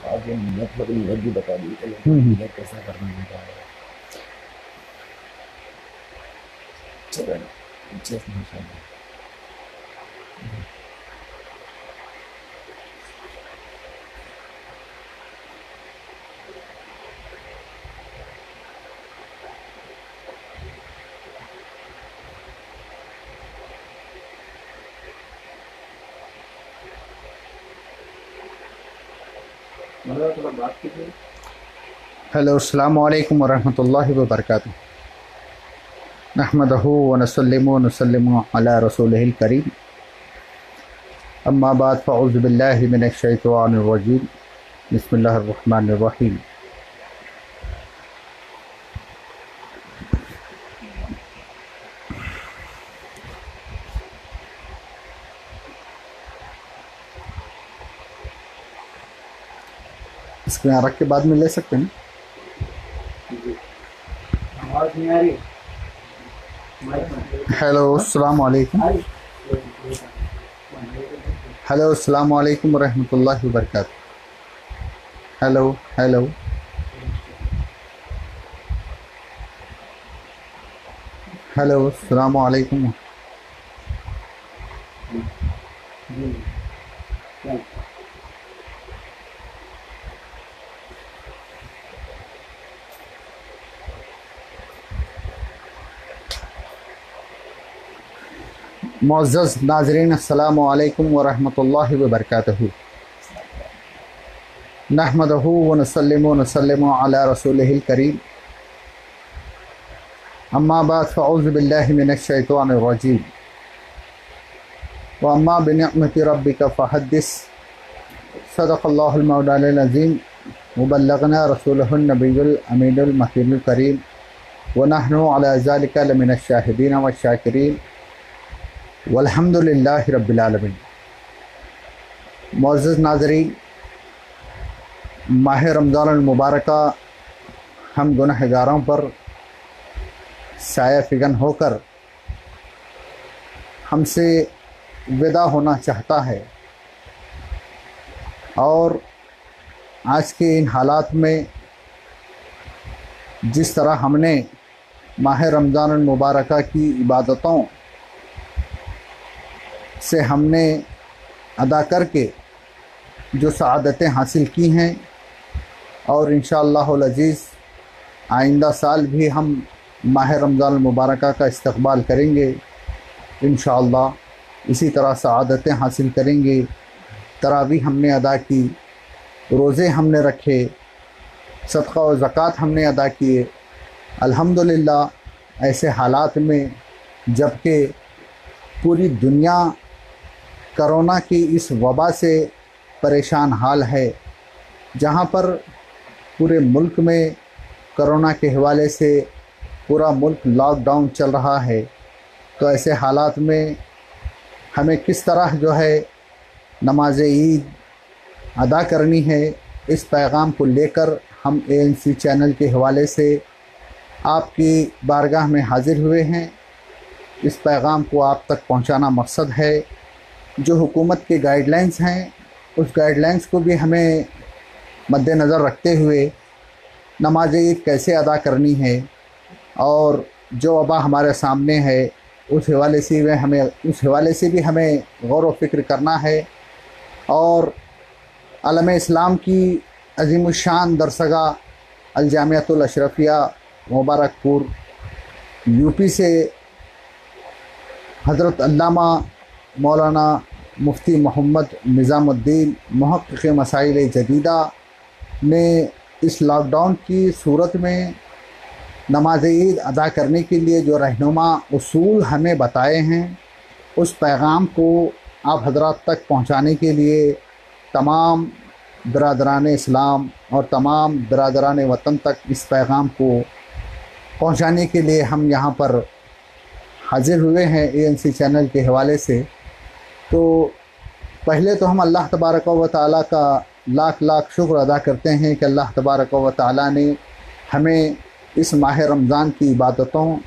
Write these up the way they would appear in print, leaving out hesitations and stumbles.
आगे मतलब नीयत भी बता दी तो नीयत कैसा करना होता है। चलो जस्ट माशाल्लाह। मतलब थोड़ा बात कीजिए। हेलो अस्सलामु अलैकुम वरहमतुल्लाहि वबरकातुहू। नहमदहू व नसल्लिमु व नुसल्लिमु अला रसूलिहिल करीम। अम्मा बाद फ़अऊज़ु बिल्लाहि मिनश शैतानिर रजीम। बिस्मिल्लाहिर रहमानिर रहीम। इसको यहाँ रख के बाद में ले सकते हैं। आवाज नहीं आ रही। हेलो अस्सलामु अलैकुम। हेलो अस्सलामु अलैकुम वरहमतुल्लाहि वबरकातुहू। हेलो हेलो हेलो अस्सलामु अलैकुम। मुअज़्ज़ज़ नाज़रीन अस्सलामु अलैकुम वरहमतुल्लाहि वबरकातुहू। नहमदहू व नुसल्लिमु व नुसल्लिमु अला रसूलिहिल करीम। अम्मा बाद फ़अऊज़ु बिल्लाहि मिनश शैतानिर रजीम। व अम्मा बिनिअमति रब्बिका फ़हद्दिस। सदक़ल्लाहुल मौलाना अज़ीम व बल्लगना रसूलुहुन नबियुल अमीनुल मकीनुल करीम व नहनु अला ज़ालिका लमिनश शाहिदीन व शाकिरीन वल्हम्दुलिल्लाहि रब्बिल आलमीन। मुअज़्ज़ज़ नाज़रीन, माह रमज़ानुल मुबारक हम गुनहगारों पर साया फ़िगन होकर हमसे विदा होना चाहता है और आज के इन हालात में जिस तरह हमने माह रमज़ानुल मुबारक की इबादतों से हमने अदा करके जो सआदतें हासिल की हैं और इंशाअल्लाहुल अज़ीज़ आइंदा साल भी हम माह रमज़ानुल मुबारक का इस्तक़बाल करेंगे। इंशाअल्लाह इसी तरह सआदतें हासिल करेंगे। तरावी हमने अदा की, रोज़े हमने रखे, सदक़ा व ज़कात हमने अदा किए। अल्हम्दुलिल्लाह ऐसे हालात में जबकि पूरी दुनिया कोरोना की इस वबा से परेशान हाल है, जहाँ पर पूरे मुल्क में कोरोना के हवाले से पूरा मुल्क लॉकडाउन चल रहा है, तो ऐसे हालात में हमें किस तरह जो है नमाज ईद अदा करनी है, इस पैगाम को लेकर हम ANC चैनल के हवाले से आपकी बारगाह में हाज़िर हुए हैं। इस पैगाम को आप तक पहुंचाना मकसद है। जो हुकूमत के गाइडलाइंस हैं, उस गाइडलाइंस को भी हमें मद्देनज़र रखते हुए नमाज ईद कैसे अदा करनी है और जो वबा हमारे सामने है उस हवाले से भी हमें गौर व फ़िक्र करना है। और आलम इस्लाम की अज़ीमुश्शान दरसगाह अल जामिअतुल अशरफिया मुबारकपुर UP से हज़रत अल्लामा मौलाना मुफ्ती मोहम्मद निज़ामुद्दीन मुहक़्क़िक़ मसाइल जदीदा ने इस लॉकडाउन की सूरत में नमाज ईद अदा करने के लिए जो रहनुमा उसूल हमें बताए हैं, उस पैगाम को आप हज़रात तक पहुँचाने के लिए तमाम बिरादरान इस्लाम और तमाम बिरादरान वतन तक इस पैगाम को पहुँचाने के लिए हम यहाँ पर हाज़िर हुए हैं ANC चैनल के हवाले से। तो पहले तो हम अल्लाह तबारक व तआला का लाख लाख शुक्र अदा करते हैं कि अल्लाह तबारक व तआला ने हमें इस माह रमज़ान की इबादतों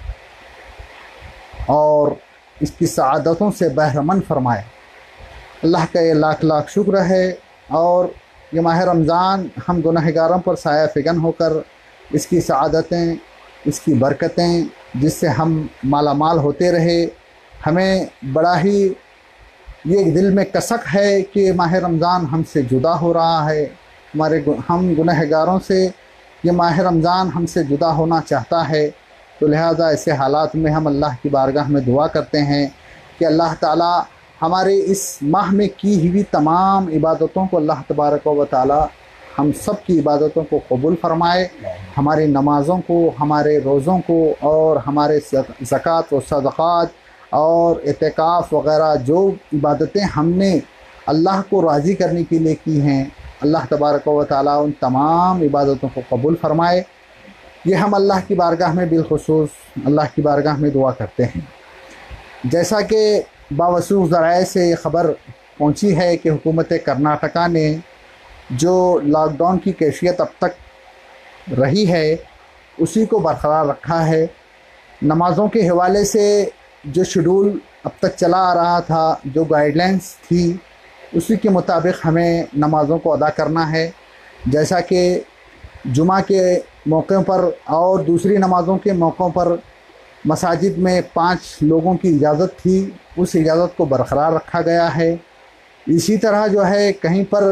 और इसकी सआदतों से बहरमंद फरमाए। अल्लाह का ये लाख लाख शुक्र है। और ये माह रमज़ान हम गुनहगारों पर साया फ़िगन होकर इसकी सआदतें, इसकी बरकतें, जिससे हम मालामाल होते रहे, हमें बड़ा ही ये दिल में कसक है कि माह रमज़ान हमसे जुदा हो रहा है, हम गुनहगारों से ये माह रमज़ान हमसे जुदा होना चाहता है। तो लिहाजा ऐसे हालात में हम अल्लाह की बारगाह में दुआ करते हैं कि अल्लाह ताला हमारे इस माह में की हुई तमाम इबादतों को अल्लाह तबारक व तआला हम सब की इबादतों को कबूल फ़रमाए, हमारी नमाज़ों को, हमारे रोज़ों को और हमारे ज़कात व सदक़ात और इतिकाफ़ वग़ैरह जो इबादतें हमने अल्लाह को राज़ी करने के लिए की हैं, अल्लाह तबारक व तआला उन तमाम इबादतों को कबूल फ़रमाए। ये हम अल्लाह की बारगाह में बिलखुसूस अल्लाह की बारगाह में दुआ करते हैं। जैसा कि बावसूख ज़राए से ख़बर पहुँची है कि हुकूमत कर्नाटका ने जो लॉकडाउन की कैफियत अब तक रही है उसी को बरकरार रखा है। नमाज़ों के हवाले से जो शेड्यूल अब तक चला आ रहा था, जो गाइडलाइंस थी, उसी के मुताबिक हमें नमाज़ों को अदा करना है। जैसा कि जुमा के मौक़ों पर और दूसरी नमाज़ों के मौक़ों पर मसाजिद में 5 लोगों की इजाज़त थी, उस इजाज़त को बरकरार रखा गया है। इसी तरह जो है कहीं पर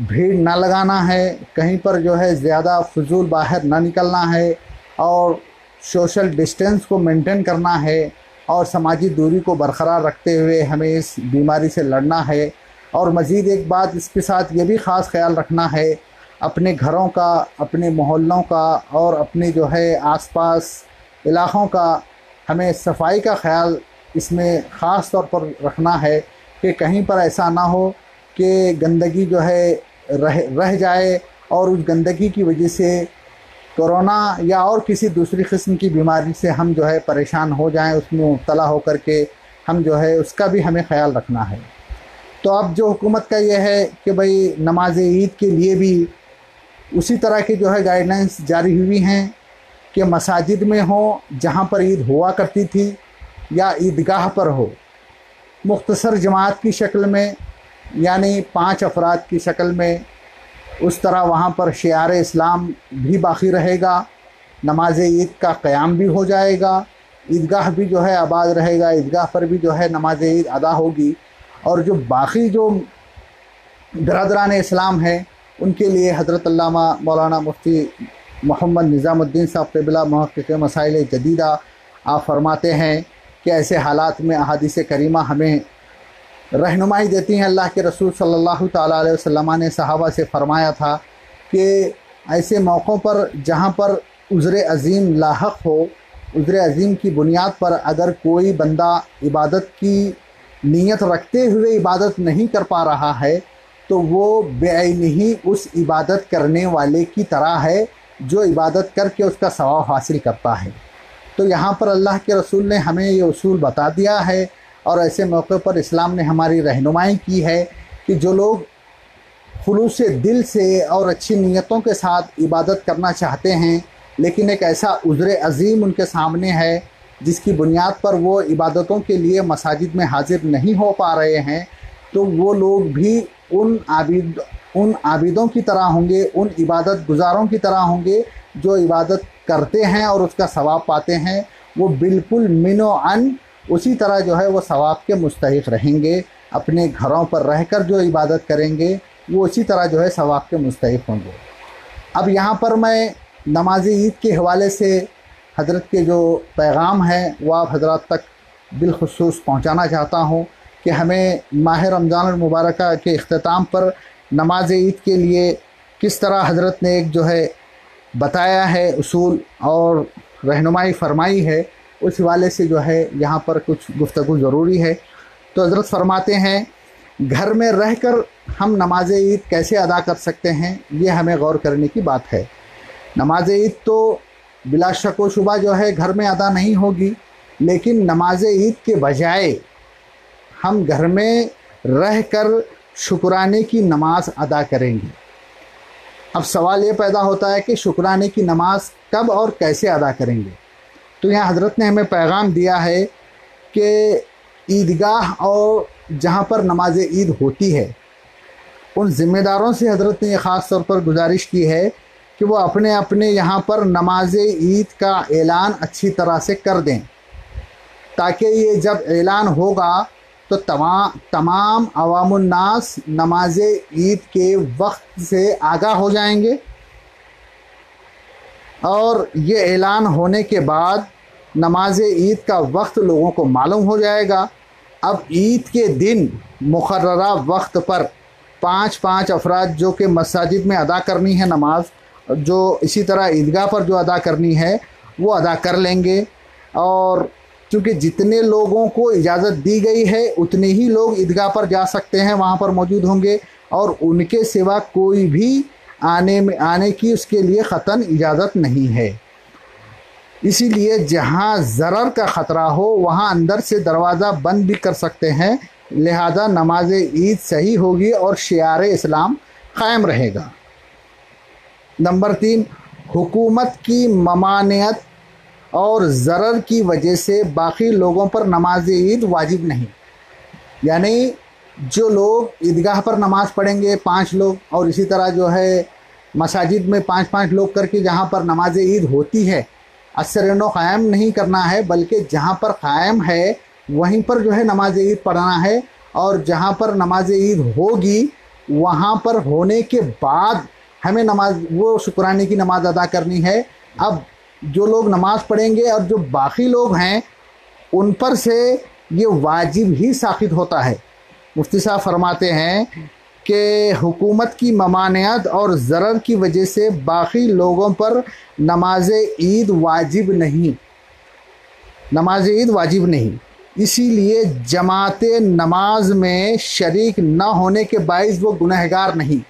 भीड़ ना लगाना है, कहीं पर जो है ज़्यादा फजूल बाहर ना निकलना है और सोशल डिस्टेंस को मेंटेन करना है और समाजी दूरी को बरकरार रखते हुए हमें इस बीमारी से लड़ना है। और मज़ीद एक बात इसके साथ ये भी ख़ास ख्याल रखना है, अपने घरों का, अपने मोहल्लों का और अपने जो है आसपास इलाक़ों का हमें सफाई का ख्याल इसमें ख़ास तौर पर रखना है कि कहीं पर ऐसा ना हो कि गंदगी जो है रह जाए और उस गंदगी की वजह से कोरोना या और किसी दूसरी किस्म की बीमारी से हम जो है परेशान हो जाएं, उसमें मुब्तला हो कर के हम जो है उसका भी हमें ख्याल रखना है। तो अब जो हुकूमत का ये है कि भाई नमाज ईद के लिए भी उसी तरह की जो है गाइडलाइंस जारी हुई हैं कि मसाजिद में हो जहाँ पर ईद हुआ करती थी या ईदगाह पर हो, मुख्तसर जमात की शक्ल में यानी 5 अफराद की शक्ल में, उस तरह वहाँ पर शियार इस्लाम भी बाकी रहेगा, नमाज ईद का क़याम भी हो जाएगा, ईदगाह भी जो है आबाद रहेगा, ईदगाह पर भी जो है नमाज ईद अदा होगी। और जो बाकी जो बरदरान इस्लाम हैं उनके लिए हज़रत अल्लामा मौलाना मुफ्ती मोहम्मद निज़ामुद्दीन साहब क़िबला मुहक़्क़िक़ मसाइल जदीदा आप फरमाते हैं कि ऐसे हालात में अहादीस करीमा हमें रहनुमाई देती हैं। अल्लाह के रसूल सल्लल्लाहु ताला अलैहि वसल्लम ने सहाबा से फ़रमाया था कि ऐसे मौक़ों पर जहाँ पर उज़्र अज़ीम लाहक़ हो, उज़्र अज़ीम की बुनियाद पर अगर कोई बंदा इबादत की नीयत रखते हुए इबादत नहीं कर पा रहा है तो वो बेअैनी उस इबादत करने वाले की तरह है जो इबादत करके उसका सवाब हासिल करता है। तो यहाँ पर अल्लाह के रसूल ने हमें ये उसूल बता दिया है और ऐसे मौके पर इस्लाम ने हमारी रहनुमाई की है कि जो लोग खुलूस दिल से और अच्छी नीयतों के साथ इबादत करना चाहते हैं लेकिन एक ऐसा उज़्र अज़ीम उनके सामने है जिसकी बुनियाद पर वो इबादतों के लिए मसाजिद में हाजिर नहीं हो पा रहे हैं, तो वो लोग भी उन आबिदों की तरह होंगे, उन इबादत गुज़ारों की तरह होंगे जो इबादत करते हैं और उसका सवाब पाते हैं। वो बिल्कुल मिनो अन उसी तरह जो है वो सवाब के मुस्तहिक़ रहेंगे। अपने घरों पर रहकर जो इबादत करेंगे वो उसी तरह जो है सवाब के मुस्तहिक़ होंगे। अब यहाँ पर मैं नमाज ईद के हवाले से हज़रत के जो पैगाम हैं वो आप हज़रात तक बिलखुसूस पहुँचाना चाहता हूँ कि हमें माह रमज़ान मुबारक के इख्तिताम पर नमाज ईद के लिए किस तरह हज़रत ने एक जो है बताया है उसूल और रहनुमाई फरमाई है, उस हवाले से जो है यहाँ पर कुछ गुफ्तगू ज़रूरी है। तो हज़रत फरमाते हैं घर में रहकर हम नमाज ईद कैसे अदा कर सकते हैं, ये हमें गौर करने की बात है। नमाज ईद तो बिला शक व शुबा जो है घर में अदा नहीं होगी, लेकिन नमाज ईद के बजाय हम घर में रहकर शुक्राने की नमाज अदा करेंगे। अब सवाल ये पैदा होता है कि शुक्राने की नमाज कब और कैसे अदा करेंगे। तो यहाँ हज़रत ने हमें पैगाम दिया है कि ईदगाह और जहाँ पर नमाज ईद होती है उन ज़िम्मेदारों से हज़रत ने ख़ास तौर पर गुजारिश की है कि वो अपने अपने यहाँ पर नमाज ईद का ऐलान अच्छी तरह से कर दें, ताकि ये जब ऐलान होगा तो तमाम अवामुन्नास नमाज ईद के वक्त से आगाह हो जाएंगे और ये ऐलान होने के बाद नमाज ईद का वक्त लोगों को मालूम हो जाएगा। अब ईद के दिन मुकर्ररा वक्त पर 5-5 अफराद जो कि मस्जिद में अदा करनी है नमाज, जो इसी तरह ईदगाह पर जो अदा करनी है वो अदा कर लेंगे। और क्योंकि जितने लोगों को इजाज़त दी गई है उतने ही लोग ईदगाह पर जा सकते हैं, वहाँ पर मौजूद होंगे, और उनके सिवा कोई भी आने की उसके लिए ख़तन इजाज़त नहीं है। इसीलिए जहाँ ज़रर का ख़तरा हो वहाँ अंदर से दरवाज़ा बंद भी कर सकते हैं, लिहाजा नमाज ईद सही होगी और शियार इस्लाम क़ायम रहेगा। नंबर 3, हुकूमत की ममानियत और ज़रर की वजह से बाकी लोगों पर नमाज ईद वाजिब नहीं। यानी जो लोग ईदगाह पर नमाज़ पढ़ेंगे 5 लोग, और इसी तरह जो है मसाजिद में 5-5 लोग करके जहाँ पर नमाज ईद होती है, असरनो क़ायम नहीं करना है, बल्कि जहाँ पर क़ायम है वहीं पर जो है नमाज ईद पढ़ना है। और जहाँ पर नमाज ईद होगी वहाँ पर होने के बाद हमें वो शुक्राने की नमाज़ अदा करनी है। अब जो लोग नमाज़ पढ़ेंगे और जो बाकी लोग हैं उन पर से ये वाजिब ही साबित होता है। मुफ्ती साहब फरमाते हैं कि हुकूमत की ममानियत और ज़रर की वजह से बाकी लोगों पर नमाज ईद वाजिब नहीं। इसीलिए जमात नमाज में शरीक न होने के बाइस वो गुनहगार नहीं।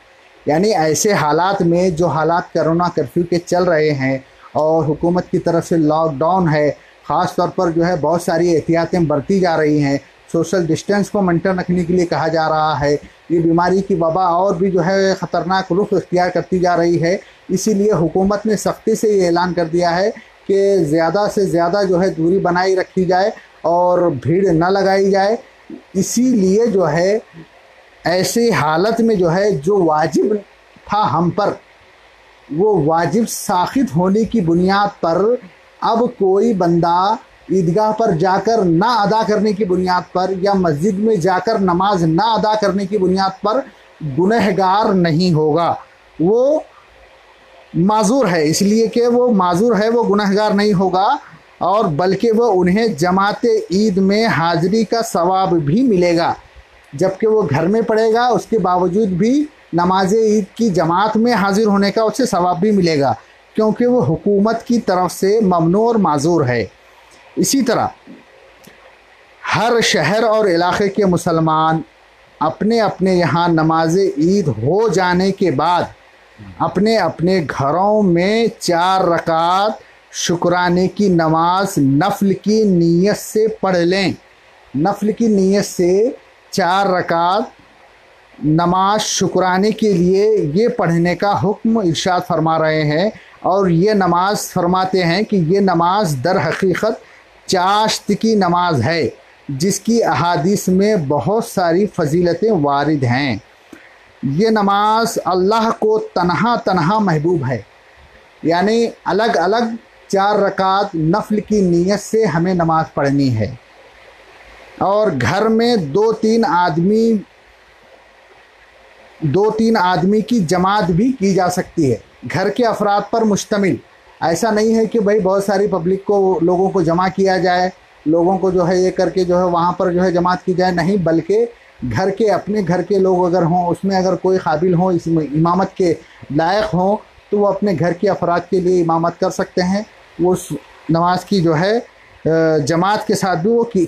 यानी ऐसे हालात में, जो हालात कोरोना कर्फ्यू के चल रहे हैं और हुकूमत की तरफ से लॉकडाउन है, ख़ास तौर पर जो है बहुत सारी एहतियातें बरती जा रही हैं, सोशल डिस्टेंस को मेंटेन रखने के लिए कहा जा रहा है, ये बीमारी की वबा और भी जो है ख़तरनाक रुख इख्तियार करती जा रही है। इसीलिए हुकूमत ने सख्ती से ये ऐलान कर दिया है कि ज़्यादा से ज़्यादा जो है दूरी बनाई रखी जाए और भीड़ न लगाई जाए। इसीलिए जो है ऐसी हालत में जो है जो वाजिब था हम पर, वो वाजिब साख़ित होने की बुनियाद पर अब कोई बंदा ईदगाह पर जाकर ना अदा करने की बुनियाद पर या मस्जिद में जाकर नमाज ना अदा करने की बुनियाद पर गुनहगार नहीं होगा। वो माजूर है, इसलिए कि वो माजूर है, वो गुनहगार नहीं होगा, और बल्कि वो उन्हें जमात ईद में हाज़िरी का सवाब भी मिलेगा। जबकि वो घर में पढ़ेगा उसके बावजूद भी नमाज ईद की जमात में हाजिर होने का उसे सवाब भी मिलेगा, क्योंकि वो हुकूमत की तरफ से ममनू और माजूर है। इसी तरह हर शहर और इलाके के मुसलमान अपने अपने यहाँ नमाज ईद हो जाने के बाद अपने अपने घरों में 4 रकात शुक्राने की नमाज नफल की नीयत से पढ़ लें। नफल की नीयत से 4 रकात नमाज शुक्राने के लिए ये पढ़ने का हुक्म इरशाद फरमा रहे हैं। और ये नमाज फरमाते हैं कि ये नमाज दर हकीकत चाश्त की नमाज है, जिसकी अहादीस में बहुत सारी फजीलतें वारिद हैं। ये नमाज अल्लाह को तन्हा तन्हा महबूब है, यानी अलग अलग 4 रकात नफल की नीयत से हमें नमाज पढ़नी है। और घर में 2-3 आदमी की जमात भी की जा सकती है, घर के अफराद पर मुश्तमिल। ऐसा नहीं है कि भाई बहुत सारी पब्लिक को, लोगों को जमा किया जाए, लोगों को जो है ये करके जो है वहाँ पर जो है जमात की जाए, नहीं, बल्कि घर के, अपने घर के लोग अगर हों, उसमें अगर कोई काबिल हों, इसमें इमामत के लायक हों, तो वो अपने घर के अफराद के लिए इमामत कर सकते हैं। वो नमाज की जो है जमात के साथ भी वो की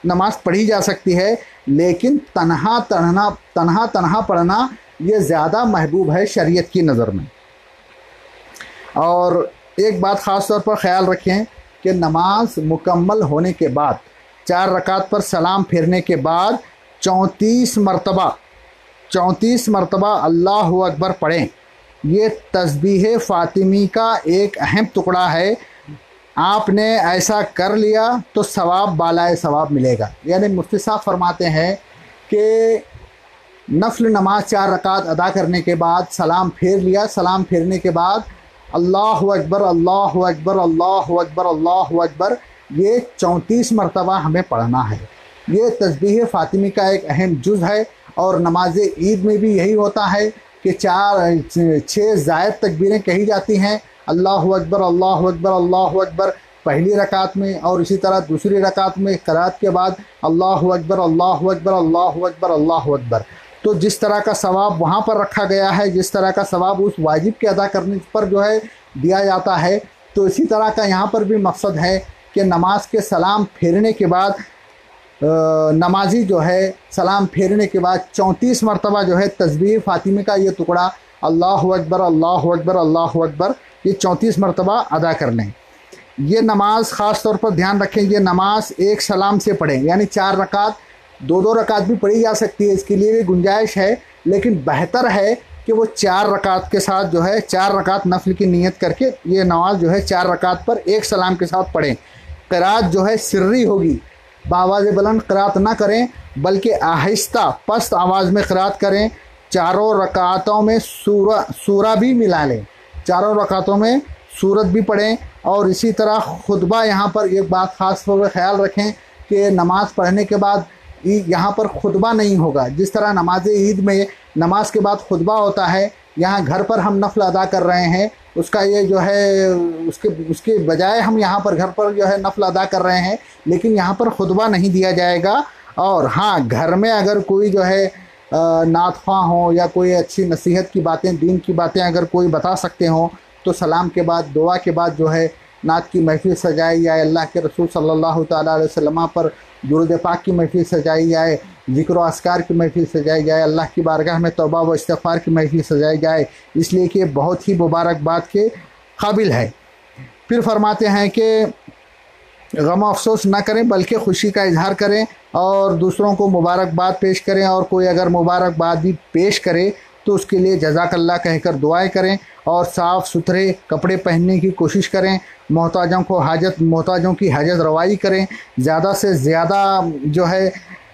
नमाज पढ़ी जा सकती है, लेकिन तन्हा तन्हा पढ़ना ये ज़्यादा महबूब है शरीयत की नज़र में। और एक बात ख़ास तौर पर ख़याल रखें कि नमाज मुकम्मल होने के बाद 4 रकात पर सलाम फेरने के बाद 34 मरतबा अल्लाहु अकबर पढ़ें। ये तस्बीह फ़ातिमी का एक अहम टुकड़ा है। आपने ऐसा कर लिया तो सवाब बालाए सवाब मिलेगा। यानी मुफ्ती साहब फरमाते हैं कि नफल नमाज 4 रकात अदा करने के बाद सलाम फेर लिया। सलाम फेरने के बाद अल्लाहु अकबर अल्लाहु अकबर अल्लाहु अकबर अल्लाहु अकबर ये 34 मरतबा हमें पढ़ना है। ये तस्बीह फ़ातिमी का एक अहम जुज़ है और नमाज ईद में भी यही होता है कि 6 ज़ायद तकबीरें कही जाती हैं। अल्लाहु अकबर अल्लाहु अकबर अल्लाहु अकबर पहली रकात में, और इसी तरह दूसरी रकात में क़रात के बाद अल्लाहु अकबर अल्लाहु अकबर अल्लाहु अकबर अल्लाहु अकबर। तो जिस तरह का सवाब वहाँ पर रखा गया है, जिस तरह का सवाब उस वाजिब के अदा करने पर जो है दिया जाता है, तो इसी तरह का यहाँ पर भी मकसद है कि नमाज के सलाम फेरने के बाद नमाजी जो है सलाम फेरने के बाद 34 मरतबा जो है तस्बीह फ़ातिमी का ये टुकड़ा अल्लाहु अकबर अल्लाहु अकबर अल्लाहु अकबर ये 34 मरतबा अदा कर लें। ये नमाज ख़ास तौर पर ध्यान रखें, ये नमाज एक सलाम से पढ़ें, यानी 4 रकात, 2-2 रकात भी पढ़ी जा सकती है, इसके लिए भी गुंजाइश है, लेकिन बेहतर है कि वो 4 रकात के साथ जो है 4 रकात नफल की नीयत करके ये नमाज जो है 4 रकात पर एक सलाम के साथ पढ़ें। क़रात जो है सिर्री होगी, बावाज़ बुलंद क़रात ना करें बल्कि आहिस्ता पस्त आवाज़ में क़रात करें। चारों रकातों में सूरा भी मिला लें, चारों रकातों में सूरत भी पढ़ें। और इसी तरह खुतबा, यहाँ पर एक बात ख़ास तौर पर ख्याल रखें कि नमाज़ पढ़ने के बाद यहाँ पर खुतबा नहीं होगा। जिस तरह नमाज ईद में नमाज के बाद खुतबा होता है, यहाँ घर पर हम नफल अदा कर रहे हैं, उसका ये जो है उसके बजाय हम यहाँ पर घर पर जो है नफल अदा कर रहे हैं, लेकिन यहाँ पर खुतबा नहीं दिया जाएगा। और हाँ, घर में अगर कोई जो है नातख़्वा हो या कोई अच्छी नसीहत की बातें, दीन की बातें अगर कोई बता सकते हों, तो सलाम के बाद, दुआ के बाद जो है नात की महफ़िल सजाई जाए, अल्लाह के रसूल सल्लल्लाहु तआला अलैहि वसल्लम पर दुरूद पाक की महफ़िल सजाई जाए, ज़िक्र व अस्कार की महफ़िल सजाई जाए, अल्लाह की बारगाह में तौबा व इस्तिग़फ़ार की महफ़िल सजाई जाए, इसलिए कि बहुत ही मुबारकबाद के काबिल है। फिर फरमाते हैं कि गम अफसोस ना करें बल्कि खुशी का इजहार करें और दूसरों को मुबारकबाद पेश करें, और कोई अगर मुबारकबाद भी पेश करे तो उसके लिए जज़ाकल्लाह कहकर दुआएं करें और साफ़ सुथरे कपड़े पहनने की कोशिश करें। मोहताजों की हाजत रवाई करें, ज़्यादा से ज़्यादा जो है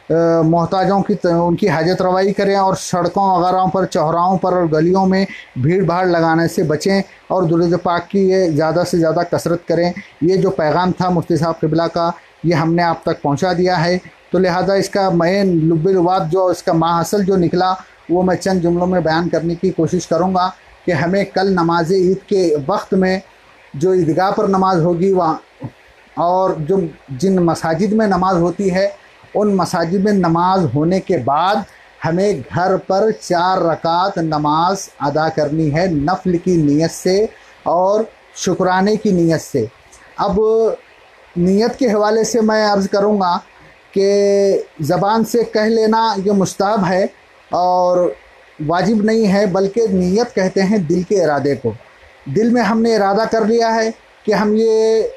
मोहताजों की उनकी हाजत रवाई करें, और सड़कों वगैरह पर, चौराहों पर और गलियों में भीड़ भाड़ लगाने से बचें और दुरूद पाक की ये ज़्यादा से ज़्यादा कसरत करें। ये जो पैगाम था मुफ्ती साहब क़िबला का, ये हमने आप तक पहुँचा दिया है। तो लिहाजा इसका मेन लुब्बुल जो इसका माहसल जो निकला वो मैं चंद जुमलों में बयान करने की कोशिश करूँगा कि हमें कल नमाज ईद के वक्त में जो ईदगाह पर नमाज होगी वहाँ, और जो जिन मसाजिद में नमाज होती है उन मसाजिद में नमाज होने के बाद हमें घर पर 4 रकात नमाज अदा करनी है नफल की नीयत से और शुक्राने की नीयत से। अब नीयत के हवाले से मैं अर्ज़ करूँगा कि ज़बान से कह लेना ये मुस्तहब है और वाजिब नहीं है, बल्कि नीयत कहते हैं दिल के इरादे को। दिल में हमने इरादा कर लिया है कि हम ये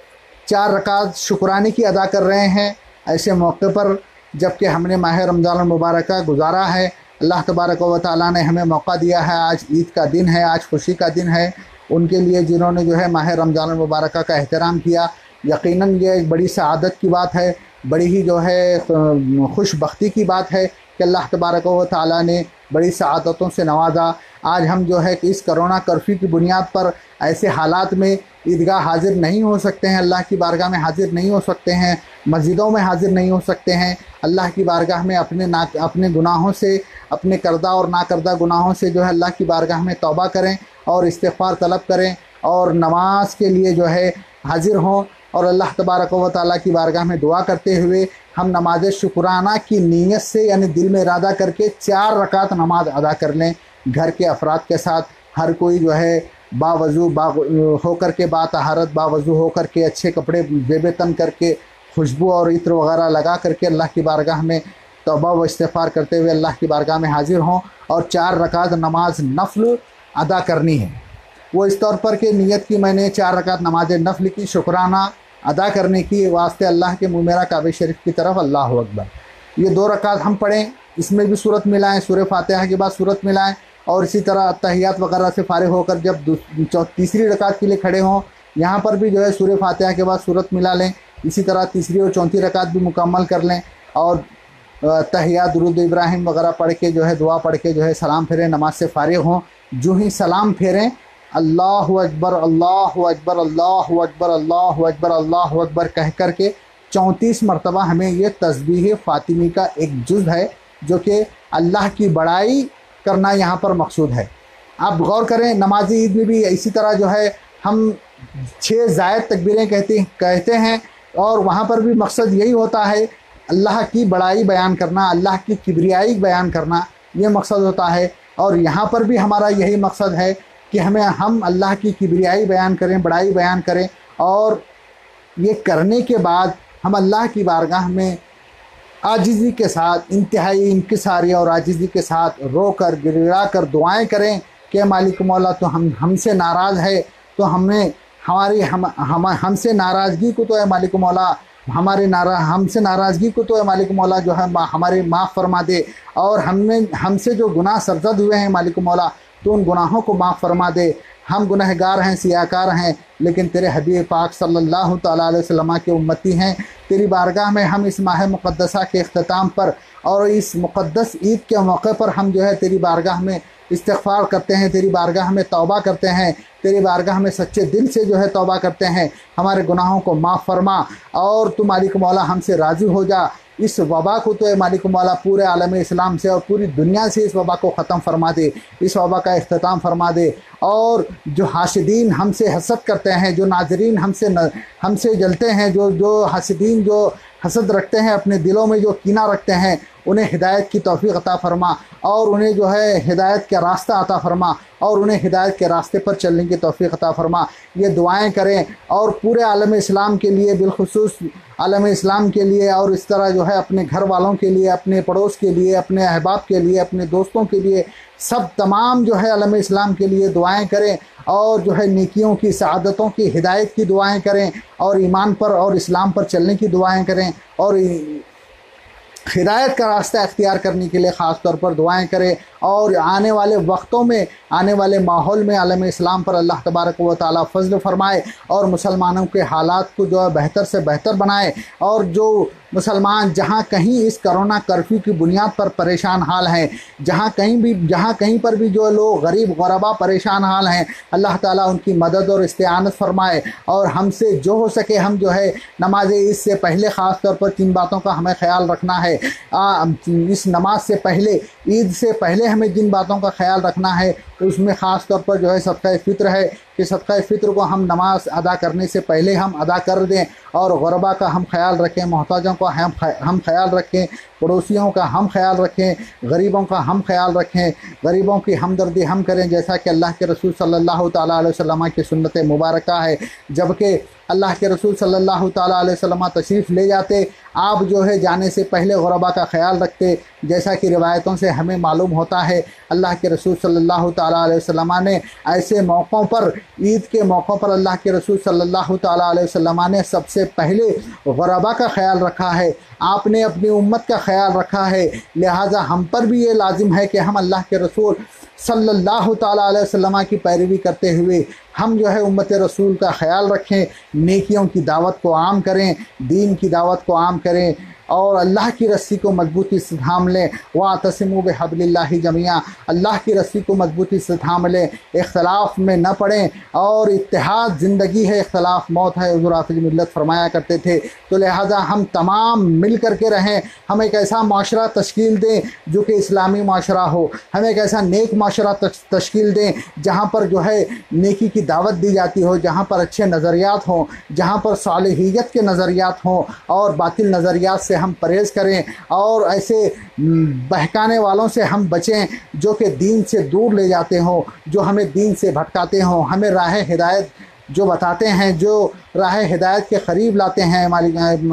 4 रकात शुक्राने की अदा कर रहे हैं ऐसे मौके पर, जबकि हमने माह रमज़ान मुबारक गुजारा है। अल्लाह तबारक व तआला ने हमें मौका दिया है, आज ईद का दिन है, आज खुशी का दिन है उनके लिए जिन्होंने जो है माह रमज़ान मुबारक का एहतराम किया। यकीनन ये एक बड़ी सआदत की बात है, बड़ी ही जो है खुशबख्ती की बात है कि अल्लाह तबारक व तआला ने बड़ी सआदतों से नवाजा। आज हम जो है कि इस कोरोना कर्फ्यू की बुनियाद पर ऐसे हालात में ईदगाह हाजिर नहीं हो सकते हैं, अल्लाह की बारगाह में हाजिर नहीं हो सकते हैं, मस्जिदों में हाजिर नहीं हो सकते हैं। अल्लाह की बारगाह में अपने गुनाहों से, अपने करदा और ना करदा गुनाहों से जो है अल्लाह की बारगाह में तौबा करें और इस्तिग़फ़ार तलब करें और नमाज के लिए जो है हाजिर हों और अल्लाह तबारक व तआला की बारगाह में दुआ करते हुए हम नमाज शुक्राना की नीयत से, यानी दिल में इरादा करके 4 रकात नमाज अदा कर लें घर के अफराद के साथ। हर कोई जो है बावज़ू होकर के, बातहारत बावज़ू होकर के, अच्छे कपड़े बेबतन करके, खुशबू और इत्र वगैरह लगा करके अल्लाह की बारगाह में तौबा व इस्तिग़फ़ार करते हुए अल्लाह की बारगाह में हाजिर हों और 4 रकात नमाज नफल अदा करनी है। वो इस तौर पर कि नीयत की मैंने 4 रकात नमाज नफल की शुक्राना अदा करने की वास्ते अल्लाह के मुँह मेरा काबे शरीफ की तरफ अल्लाह अकबर। ये 2 रकात हम पढ़ें, इसमें भी सूरत मिलाएँ, सूरह फातिहा के बाद सूरत मिलाएँ और इसी तरह तहियात वगैरह से फारिग होकर जब तीसरी रकात के लिए खड़े हों यहाँ पर भी जो है सूरह फातिहा के बाद सूरत मिला लें। इसी तरह तीसरी और चौथी रकात भी मुकम्मल कर लें और तहिया दुरूद इब्राहिम वगैरह पढ़ के जो है दुआ पढ़ के जो है सलाम फेरें, नमाज से फारिग हों। जो ही सलाम फेरें अल्लाहु अकबर अल्लाहु अकबर अल्लाहु अकबर अल्लाहु अकबर अल्लाहु अकबर कह कर के 34 मरतबा हमें ये तस्बीह फ़ातिमी का एक जुज़ है जो कि अल्लाह की बड़ाई करना यहाँ पर मकसूद है। आप गौर करें, नमाजी ईद में भी इसी तरह जो है हम 6 ज़ायद तकबीरें कहते हैं और वहाँ पर भी मकसद यही होता है अल्लाह की बड़ाई बयान करना, अल्लाह की किबरियाई बयान करना, ये मकसद होता है। और यहाँ पर भी हमारा यही मकसद है कि हम अल्लाह की किबरियाई बयान करें, बड़ाई बयान करें और ये करने के बाद हम अल्लाह की बारगाह में आजिज़ी के साथ, इंतहाई इंकिसारी और आजिज़ी के साथ रो कर गिड़गिड़ा कर दुआएँ करें कि मालिक मौला तो हमसे नाराज़ है, तो हमसे नाराज़गी को तो है मालिक मौला, हमसे नाराज़गी को तो है मालिक मौला जो है हमारे माफ़ फरमा दे, और हमसे जो गुनाह सरजद हुए हैं मालिक मौला तो उन गुनाहों को माफ़ फरमा दे। हम गुनहगार हैं, सियाकार हैं, लेकिन तेरे हबीब पाक सल्लल्लाहु तआला अलैहि वसल्लम के उम्मती हैं। तेरी बारगाह में हम इस माह मुक़द्दसा के इख्तिताम पर और इस मुक़द्दस ईद के मौके पर हम जो है तेरी बारगाह में इस्तिग़फ़ार करते हैं, तेरी बारगाह में तौबा करते हैं, तेरी बारगाह में सच्चे दिल से जो है तौबा करते हैं। हमारे गुनाहों को माफ़ फरमा और तू मालिक मौला हमसे राज़ी हो जा। इस वबा को तो मालिक मौला पूरे आलम इस्लाम से और पूरी दुनिया से इस वबा को ख़त्म फरमा दे, इस वबा का इख्तिताम फरमा दे। और जो हासिदीन हमसे हसद करते हैं, जो नाजरीन हमसे जलते हैं, जो हासिदीन जो हसद रखते हैं, अपने दिलों में जो कीना रखते हैं, उन्हें हिदायत की तौफ़ीक़ अता फ़रमा और उन्हें जो है हिदायत का रास्ता अता फ़रमा और उन्हें हिदायत के रास्ते पर चलने की तौफ़ीक़ अता फ़रमा। ये दुआएं करें और पूरे आलम इस्लाम के लिए, बिलखुसूस आलम इस्लाम के लिए, और इस तरह जो है अपने घर वालों के लिए, अपने पड़ोस के लिए, अपने अहबाब के लिए, अपने दोस्तों के लिए, सब तमाम जो है आलम इस्लाम के लिए दुआएं करें और जो है नेकियों की, सआदतों की, हिदायत की दुआएं करें और ईमान पर और इस्लाम पर चलने की दुआएं करें और हिदायत का रास्ता अख्तियार करने के लिए ख़ास तौर पर दुआएं करें। और आने वाले वक्तों में, आने वाले माहौल में आलम इस्लाम पर अल्लाह तबारक व तआला फ़ज़ल फ़रमाए और मुसलमानों के हालात को जो है बेहतर से बेहतर बनाए। और जो मुसलमान जहाँ कहीं इस कोरोना कर्फ्यू की बुनियाद पर परेशान हाल हैं, जहाँ कहीं पर भी जो लोग गरीब गुरबा परेशान हाल हैं, अल्लाह ताला उनकी मदद और इस्तिआनत फ़रमाए। और हमसे जो हो सके हम जो है नमाज ईद से पहले ख़ास तौर पर 3 बातों का हमें ख्याल रखना है। इस नमाज से पहले, ईद से पहले हमें जिन बातों का ख्याल रखना है उसमें ख़ास तौर पर जो है सदक़ा फ़ित्र है कि सदक़ा फ़ित्र को हम नमाज अदा करने से पहले हम अदा कर दें और गुरबा का हम ख्याल रखें, मोहताजों का हम ख्याल रखें, पड़ोसियों का हम ख्याल रखें, गरीबों का हम ख्याल रखें, गरीबों की हमदर्दी हम करें, जैसा कि अल्लाह के रसूल सल्लल्लाहु तआला अलैहि वसल्लम की सुन्नत मुबारक है। जबकि अल्लाह के रसूल सल्लल्लाहु तआला अलैहि वसल्लम तशरीफ़ ले जाते, आप जो है जाने से पहले गुरबा का ख्याल रखते, जैसा कि रिवायतों से हमें मालूम होता है। अल्लाह के रसूल सल्लल्लाहु तआला अलैहि वसल्लम ने ऐसे मौक़ों पर, ईद के मौक़ों पर अल्लाह के रसूल सल्लल्लाहु तआला अलैहि वसल्लम ने सबसे पहले गुरबा का ख्याल रखा है, आपने अपनी उम्मत का ख्याल रखा है। लिहाजा हम पर भी ये लाजिम है कि हम अल्लाह के रसूल सल्लल्लाहु तआला अलैहि वसल्लम की पैरवी करते हुए हम जो है उम्मत रसूल का ख्याल रखें, नेकियों की दावत को आम करें, दीन की दावत को आम करें और अल्लाह की रस्सी को मजबूती से थाम लें। वातसिमू बिहब्लिल्लाहि जमिया, अल्लाह की रस्सी को मजबूती से थाम लें, इख्तलाफ में न पड़ें। और इत्तेहाद ज़िंदगी है, इख्तलाफ मौत है, हुज़ूर आखिरी मिल्लत फरमाया करते थे। तो लिहाजा हम तमाम मिल कर के रहें, हम एक ऐसा माशरा तश्कील दें जो कि इस्लामी माशरा हो, हम एक ऐसा नेक माशरा तश्कील दें जहाँ पर जो है नेकी की दावत दी जाती हो, जहाँ पर अच्छे नज़रियात हों, जहाँ पर सालिहियत के नज़रियात हों और बातिल नज़रियात से हम परहेज़ करें और ऐसे बहकाने वालों से हम बचें जो कि दीन से दूर ले जाते हों, जो हमें दीन से भटकाते हों, हमें राह हिदायत जो बताते हैं, जो राह हिदायत के करीब लाते हैं,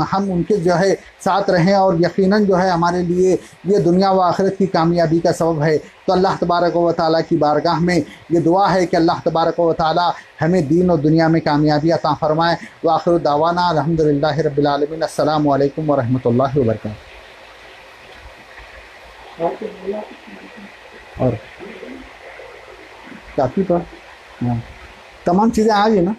हम उनके जो है साथ रहें और यकीनन जो है हमारे लिए ये दुनिया व आखिरत की कामयाबी का सबब है। तो अल्लाह तबारक व तआला की बारगाह में ये दुआ है कि अल्लाह तबारक व तआला हमें दीन और दुनिया में कामयाबी अता फ़रमाए। व आखिर दावाना अल्हम्दुलिल्लाहि रब्बिल आलमीन। अस्सलामु अलैकुम व रहमतुल्लाहि व बरकातहू। और काफ़ी पर हाँ, तमाम चीज़ें आ गई ना।